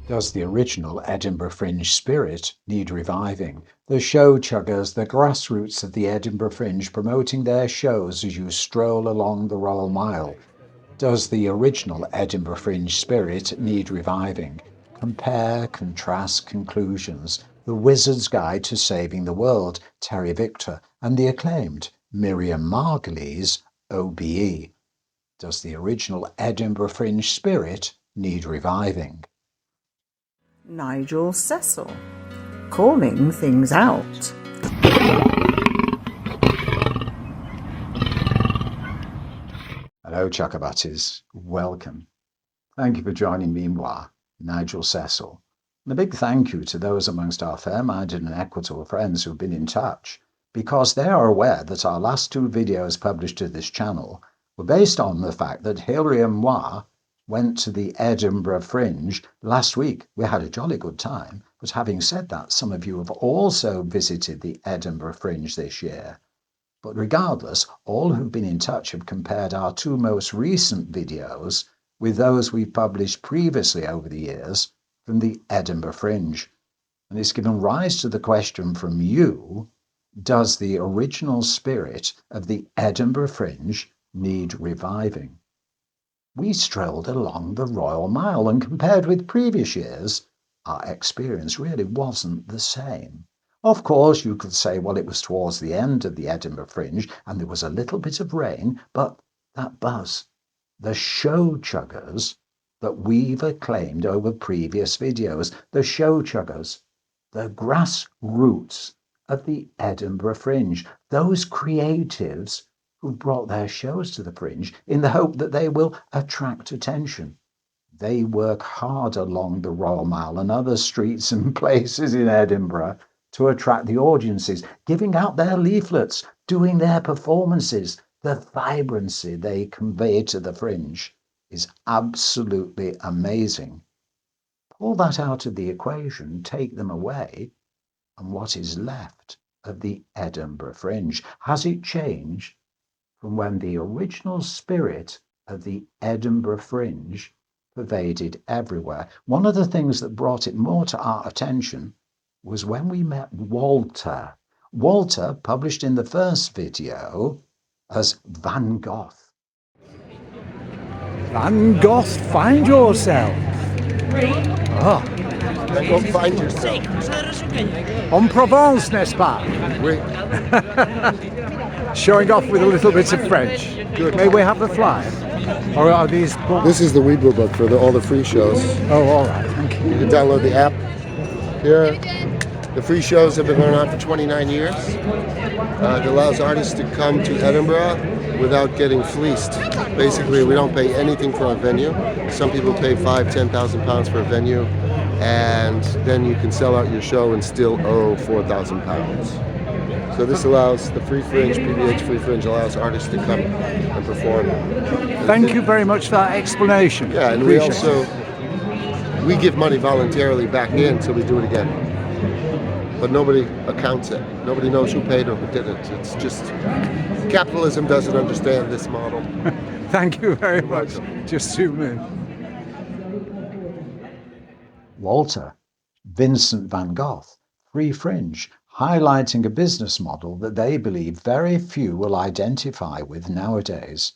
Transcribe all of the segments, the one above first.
Does the original Edinburgh Fringe spirit need reviving? The show chuggers, the grassroots of the Edinburgh Fringe promoting their shows as you stroll along the Royal Mile. Does the original Edinburgh Fringe spirit need reviving? Compare, contrast, conclusions. The Wizard's Guide to Saving the World, Terry Victor, and the acclaimed Miriam Margolyes, OBE. Does the original Edinburgh Fringe spirit need reviving? Nigel.cecil, calling things out. Hello, Chuckabutties. Welcome. Thank you for joining me, Nigel.cecil. And a big thank you to those amongst our fair-minded and equitable friends who've been in touch, because they are aware that our last two videos published to this channel were based on the fact that Hilary and moi went to the Edinburgh Fringe last week. We had a jolly good time, but having said that, some of you have also visited the Edinburgh Fringe this year. But regardless, all who've been in touch have compared our two most recent videos with those we've published previously over the years from the Edinburgh Fringe. And it's given rise to the question from you, does the original spirit of the Edinburgh Fringe need reviving? We strolled along the Royal Mile, and compared with previous years, our experience really wasn't the same. Of course, you could say, well, it was towards the end of the Edinburgh Fringe and there was a little bit of rain, but that buzz, the show chuggers that we've acclaimed over previous videos, the show chuggers, the grassroots of the Edinburgh Fringe, those creatives who brought their shows to the Fringe in the hope that they will attract attention. They work hard along the Royal Mile and other streets and places in Edinburgh to attract the audiences, giving out their leaflets, doing their performances. The vibrancy they convey to the Fringe is absolutely amazing. Pull that out of the equation, take them away, and what is left of the Edinburgh Fringe? Has it changed from when the original spirit of the Edinburgh Fringe pervaded everywhere? One of the things that brought it more to our attention was when we met Walter. Walter, published in the first video as Van Gogh. Van Gogh, find yourself. Ah. Van Gogh, find yourself. En Provence, n'est-ce pas? Oui. Showing off with a little bit of French. Good. May we have the flyer? Or are these books? This is the Weeble book for all the free shows. Oh, all right. Thank you. You can download the app here. The free shows have been going on for 29 years. It allows artists to come to Edinburgh without getting fleeced. Basically, we don't pay anything for a venue. Some people pay £5,000–10,000 for a venue, and then you can sell out your show and still owe £4,000. So this allows the Free Fringe, PBH Free Fringe, allows artists to come and perform. Thank you very much for that explanation. Yeah, and we give money voluntarily back in, so we do it again. But nobody accounts it. Nobody knows who paid or who didn't. It's just capitalism doesn't understand this model. Thank you very much. Just zoom in. Walter, Vincent van Gogh, Free Fringe, highlighting a business model that they believe very few will identify with nowadays.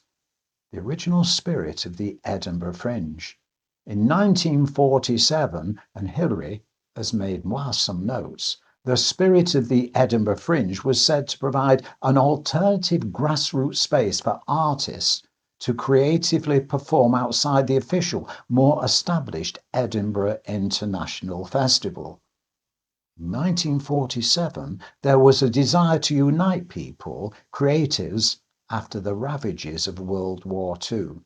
The original spirit of the Edinburgh Fringe. In 1947, and Hilary has made moi some notes, the spirit of the Edinburgh Fringe was said to provide an alternative grassroots space for artists to creatively perform outside the official, more established Edinburgh International Festival. In 1947, there was a desire to unite people, creatives, after the ravages of World War II.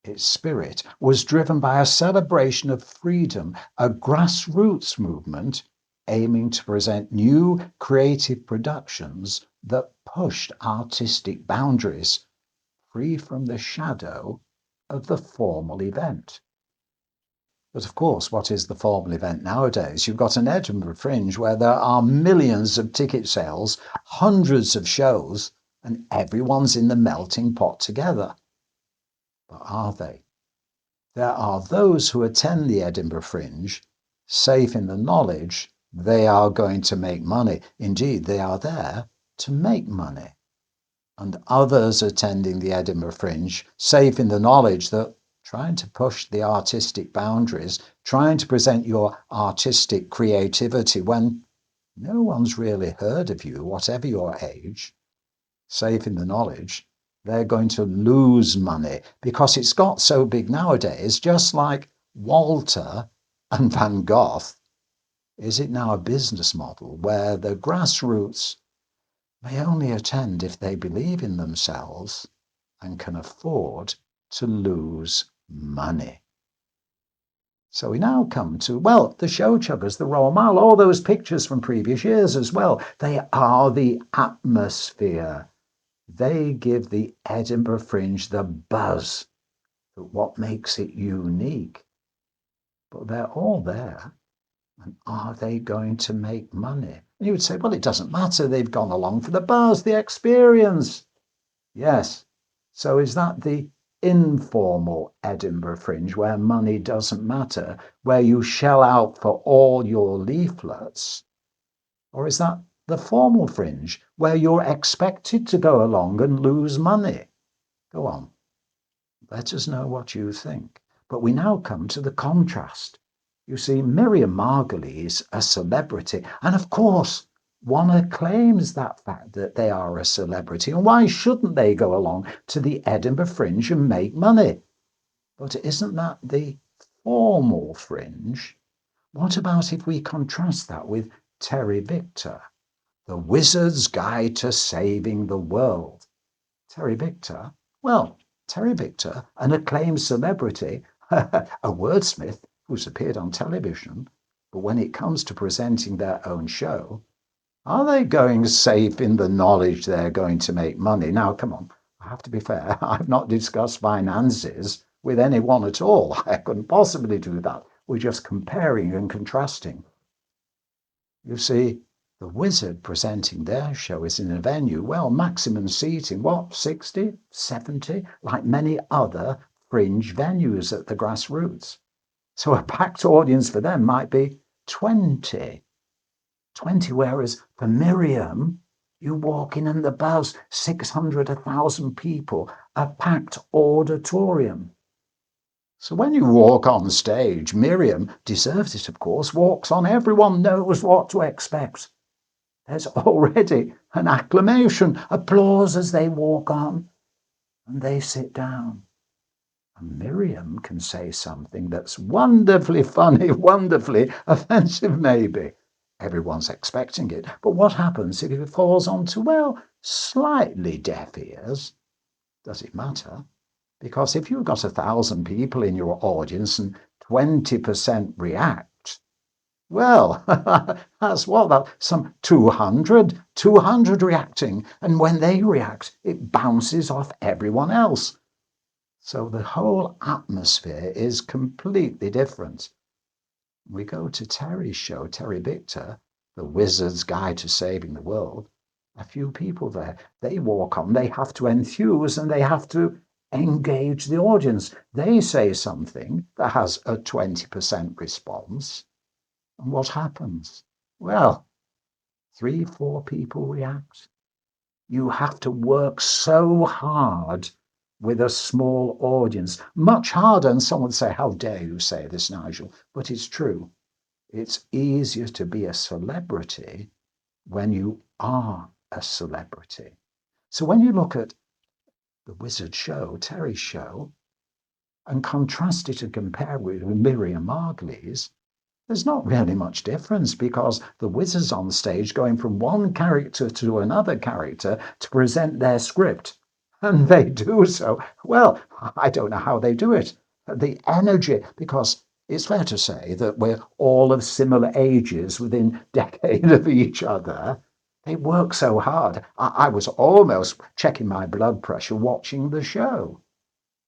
Its spirit was driven by a celebration of freedom, a grassroots movement aiming to present new creative productions that pushed artistic boundaries, free from the shadow of the formal event. But of course, what is the formal event nowadays? You've got an Edinburgh Fringe where there are millions of ticket sales, hundreds of shows, and everyone's in the melting pot together. But are they? There are those who attend the Edinburgh Fringe safe in the knowledge they are going to make money. Indeed, they are there to make money. And others attending the Edinburgh Fringe safe in the knowledge that trying to push the artistic boundaries, trying to present your artistic creativity when no one's really heard of you, whatever your age, safe in the knowledge they're going to lose money because it's got so big nowadays, just like Walter and Van Gogh. Is it now a business model where the grassroots may only attend if they believe in themselves and can afford to lose money? So we now come to, well, the show chuggers, the Royal Mile, all those pictures from previous years as well. They are the atmosphere. They give the Edinburgh Fringe the buzz, what makes it unique. But they're all there. And are they going to make money? And you would say, well, it doesn't matter. They've gone along for the buzz, the experience. Yes. So is that the informal Edinburgh Fringe where money doesn't matter, where you shell out for all your leaflets? Or is that the formal Fringe where you're expected to go along and lose money? Go on. Let us know what you think. But we now come to the contrast. You see, Miriam Margolyes, a celebrity, and of course, one acclaims that fact that they are a celebrity, and why shouldn't they go along to the Edinburgh Fringe and make money? But isn't that the formal Fringe? What about if we contrast that with Terry Victor, the Wizard's Guide to Saving the World? Terry Victor, well, Terry Victor, an acclaimed celebrity, a wordsmith who's appeared on television, but when it comes to presenting their own show, are they going safe in the knowledge they're going to make money? Now, come on, I have to be fair. I've not discussed finances with anyone at all. I couldn't possibly do that. We're just comparing and contrasting. You see, the Wizard presenting their show is in a venue, well, maximum seating, what, 60, 70, like many other fringe venues at the grassroots. So a packed audience for them might be 20, whereas for Miriam, you walk in and the buzz, 600, 1,000 people, a packed auditorium. So when you walk on stage, Miriam deserves it, of course, walks on, everyone knows what to expect. There's already an acclamation, applause as they walk on, and they sit down. And Miriam can say something that's wonderfully funny, wonderfully offensive maybe. Everyone's expecting it. But what happens if it falls onto, well, slightly deaf ears? Does it matter? Because if you've got 1,000 people in your audience and 20% react, well, that's what, that some 200 reacting. And when they react, it bounces off everyone else. So the whole atmosphere is completely different. We go to Terry's show, Terry Victor, the Wizard's Guide to Saving the World. A few people there, they walk on, they have to enthuse and they have to engage the audience. They say something that has a 20% response. And what happens? Well, 3, 4 people react. You have to work so hard with a small audience, much harder. And someone would say, how dare you say this, Nigel? But it's true. It's easier to be a celebrity when you are a celebrity. So when you look at the Wizard show, Terry's show, and contrast it and compare with Miriam Margolyes, there's not really much difference because the Wizard's on stage going from one character to another character to present their script. And they do so. Well, I don't know how they do it. The energy, because it's fair to say that we're all of similar ages within decades of each other. They work so hard. I was almost checking my blood pressure watching the show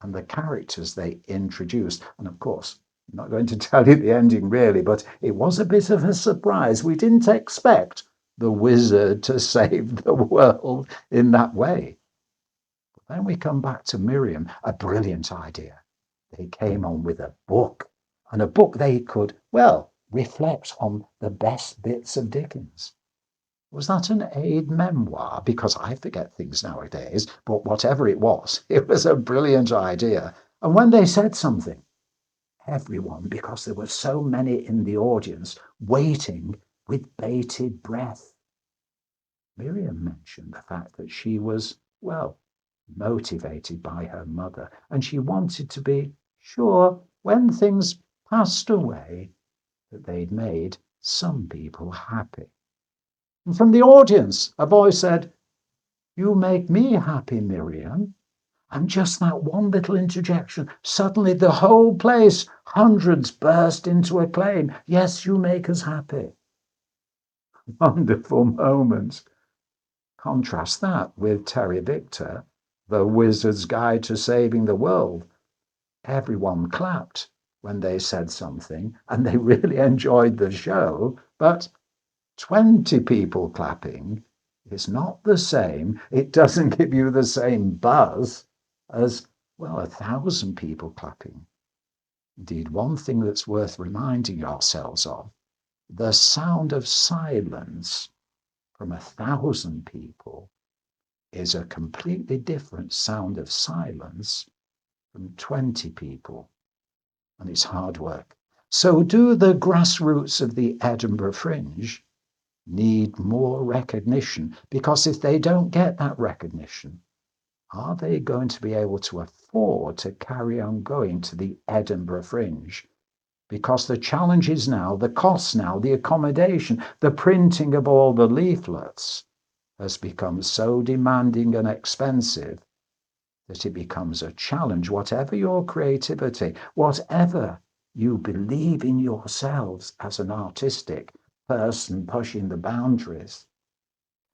and the characters they introduced. And of course, I'm not going to tell you the ending really, but it was a bit of a surprise. We didn't expect the Wizard to save the world in that way. But then we come back to Miriam, a brilliant idea. They came on with a book, and a book they could, well, reflect on the best bits of Dickens. Was that an aid memoir? Because I forget things nowadays, but whatever it was a brilliant idea. And when they said something, everyone, because there were so many in the audience, waiting with bated breath. Miriam mentioned the fact that she was, well, motivated by her mother, and she wanted to be sure when things passed away that they'd made some people happy. And from the audience, a voice said, "You make me happy, Miriam." And just that one little interjection, suddenly the whole place, hundreds burst into acclaim. "Yes, you make us happy." Wonderful moment. Contrast that with Terry Victor, The Wizard's Guide to Saving the World. Everyone clapped when they said something, and they really enjoyed the show, but 20 people clapping is not the same. It doesn't give you the same buzz as, well, 1,000 people clapping. Indeed, one thing that's worth reminding ourselves of, the sound of silence from 1,000 people is a completely different sound of silence from 20 people. And it's hard work. So do the grassroots of the Edinburgh Fringe need more recognition? Because if they don't get that recognition, are they going to be able to afford to carry on going to the Edinburgh Fringe? Because the challenges now, the costs now, the accommodation, the printing of all the leaflets has become so demanding and expensive that it becomes a challenge, whatever your creativity, whatever you believe in yourselves as an artistic person pushing the boundaries.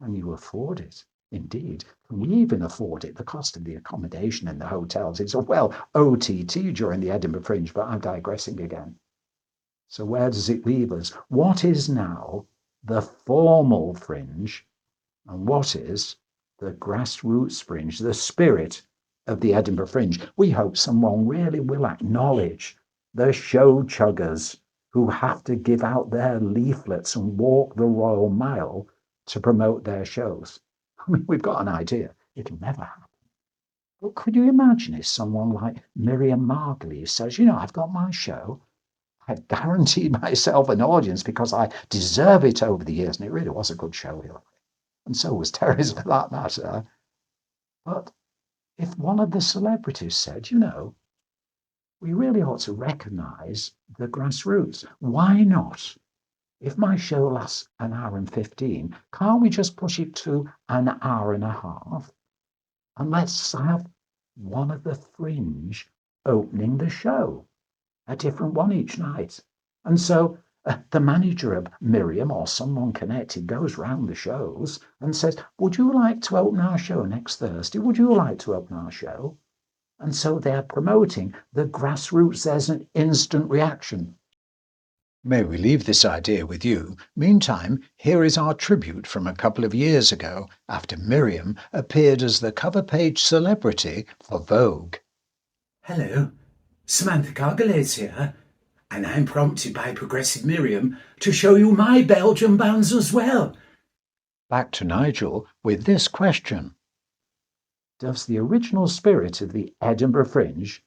Can you afford it? Indeed, can we even afford it? The cost of the accommodation in the hotels is, well, OTT during the Edinburgh Fringe, but I'm digressing again. So where does it leave us? What is now the formal fringe, and what is the grassroots fringe, the spirit of the Edinburgh Fringe? We hope someone really will acknowledge the show chuggers who have to give out their leaflets and walk the Royal Mile to promote their shows. I mean, we've got an idea. It'll never happen. But could you imagine if someone like Miriam Margolyes says, I've got my show. I've guaranteed myself an audience because I deserve it over the years. And it really was a good show, Hillary. And so was Terry's for that matter. But if one of the celebrities said, we really ought to recognise the grassroots. Why not? If my show lasts an hour and 15, can't we just push it to an hour and a half? And let's have one of the Fringe opening the show, a different one each night. And so the manager of Miriam or someone connected goes round the shows and says, "Would you like to open our show next Thursday? Would you like to open our show?" And so they're promoting the grassroots. There's an instant reaction. May we leave this idea with you. Meantime, here is our tribute from a couple of years ago after Miriam appeared as the cover page celebrity for Vogue. Hello, Samantha Margolyes here, and I'm prompted by Progressive Miriam to show you my Belgian bands as well. Back to Nigel with this question. Does the original spirit of the Edinburgh Fringe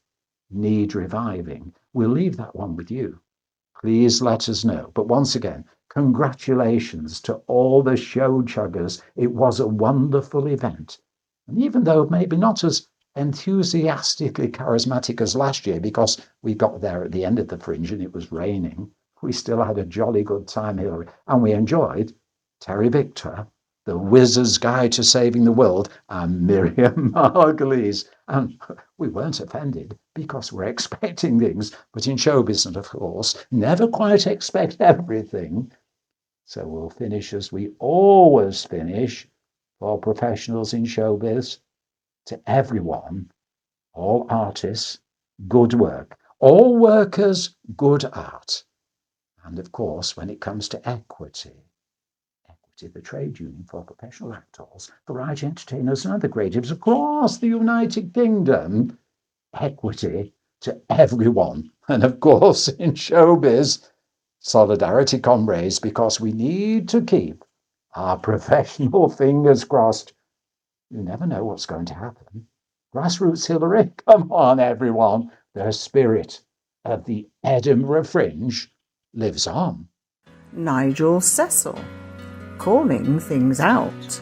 need reviving? We'll leave that one with you. Please let us know. But once again, congratulations to all the show chuggers. It was a wonderful event. And even though maybe not as enthusiastically charismatic as last year, because we got there at the end of the Fringe and it was raining, we still had a jolly good time, Hillary. And we enjoyed Terry Victor, The Wizard's Guide to Saving the World, and Miriam Margolyes. And we weren't offended because we're expecting things. But in show business, of course, never quite expect everything. So we'll finish as we always finish for professionals in showbiz. To everyone, all artists, good work. All workers, good art. And of course, when it comes to equity, the trade union for professional actors, variety entertainers and other creatives across the United Kingdom, equity to everyone. And of course, in showbiz, solidarity, comrades, because we need to keep our professional fingers crossed. You never know what's going to happen. Grassroots Hillary, come on, everyone. The spirit of the Edinburgh Fringe lives on. Nigel.cecil. Calling things out.